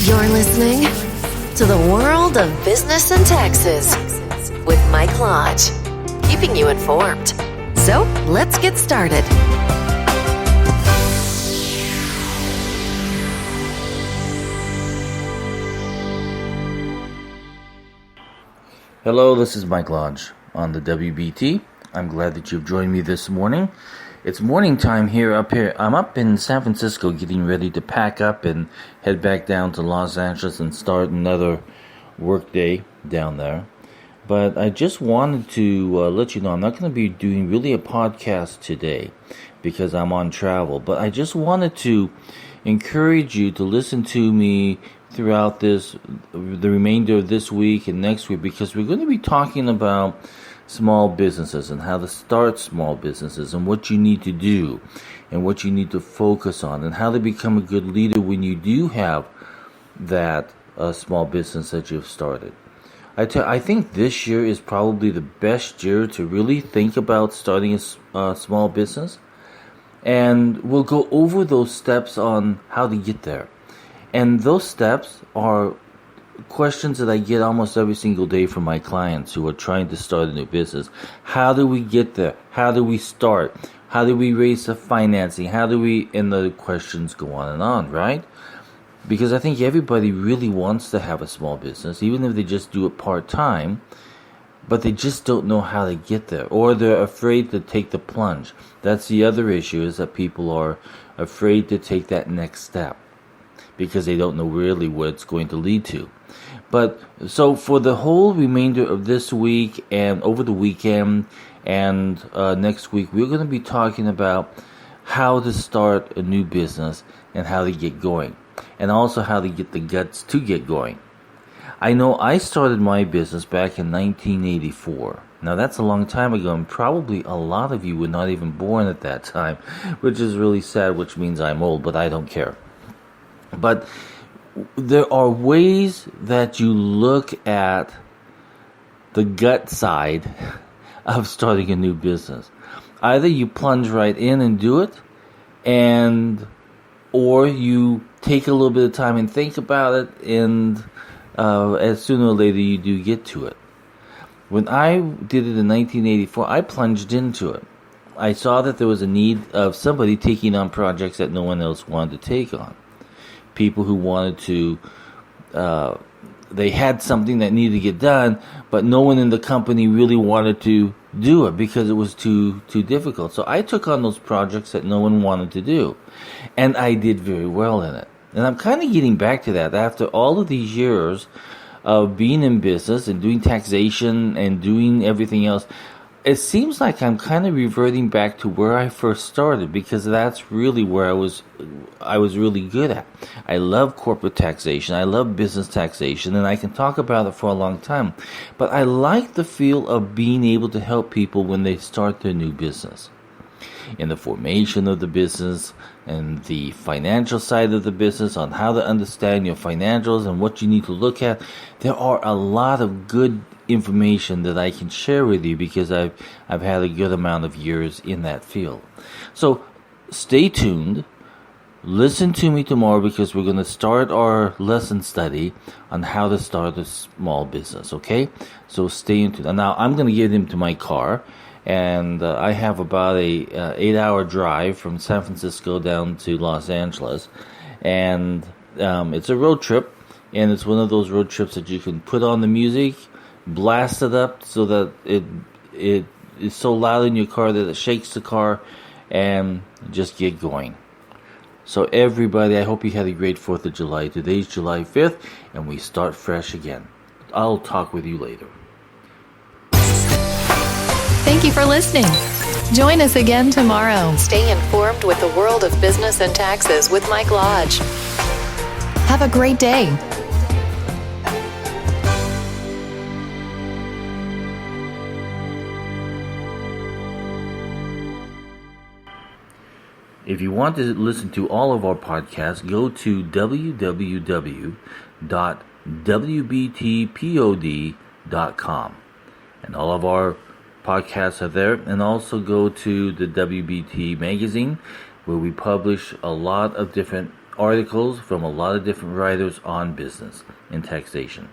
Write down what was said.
You're listening to the World of Business and Taxes with Mike Lodge, keeping you informed. So let's get started. Hello, this is Mike Lodge on the WBT. I'm glad that you've joined me this morning. It's morning time here. I'm up in San Francisco getting ready to pack up and head back down to Los Angeles and start another work day down there. But I just wanted to let you know I'm not going to be doing really a podcast today because I'm on travel. But I just wanted to encourage you to listen to me throughout the remainder of this week and next week, because we're going to be talking about small businesses and how to start small businesses and what you need to do and what you need to focus on and how to become a good leader when you do have that small business that you've started. I think this year is probably the best year to really think about starting a small business, and we'll go over those steps on how to get there. And those steps are questions that I get almost every single day from my clients who are trying to start a new business. How do we get there? How do we start? How do we raise the financing? And the questions go on, right? Because I think everybody really wants to have a small business, even if they just do it part-time, but they just don't know how to get there, or they're afraid to take the plunge. That's the other issue, is that people are afraid to take that next step because they don't know really what it's going to lead to. But so for the whole remainder of this week and over the weekend and next week, we're going to be talking about how to start a new business and how to get going, and also how to get the guts to get going. I know I started my business back in 1984. Now that's a long time ago, and probably a lot of you were not even born at that time, which is really sad, which means I'm old, but I don't care. But there are ways that you look at the gut side of starting a new business. Either you plunge right in and do it, or you take a little bit of time and think about it, and as sooner or later you do get to it. When I did it in 1984, I plunged into it. I saw that there was a need of somebody taking on projects that no one else wanted to take on. People who wanted to, they had something that needed to get done, but no one in the company really wanted to do it because it was too difficult. So I took on those projects that no one wanted to do, and I did very well in it. And I'm kind of getting back to that after all of these years of being in business and doing taxation and doing everything else. It seems like I'm kind of reverting back to where I first started, because that's really where I was really good at. I love corporate taxation. I love business taxation, and I can talk about it for a long time. But I like the feel of being able to help people when they start their new business. In the formation of the business and the financial side of the business, on how to understand your financials and what you need to look at. There are a lot of good information that I can share with you because I've had a good amount of years in that field. So stay tuned. Listen to me tomorrow, because we're going to start our lesson study on how to start a small business, okay? So stay tuned. And now I'm going to get into my car, and I have about a 8-hour drive from San Francisco down to Los Angeles, and it's a road trip, and it's one of those road trips that you can put on the music, blast it up so that it is so loud in your car that it shakes the car, and just get going. So everybody, I hope you had a great 4th of July. Today's July 5th, and we start fresh again. I'll talk with you later. Thank you for listening. Join us again tomorrow. Stay informed with the world of business and taxes with Mike Lodge. Have a great day. If you want to listen to all of our podcasts, go to www.wbtpod.com. And all of our podcasts are there. And also go to the WBT magazine, where we publish a lot of different articles from a lot of different writers on business and taxation.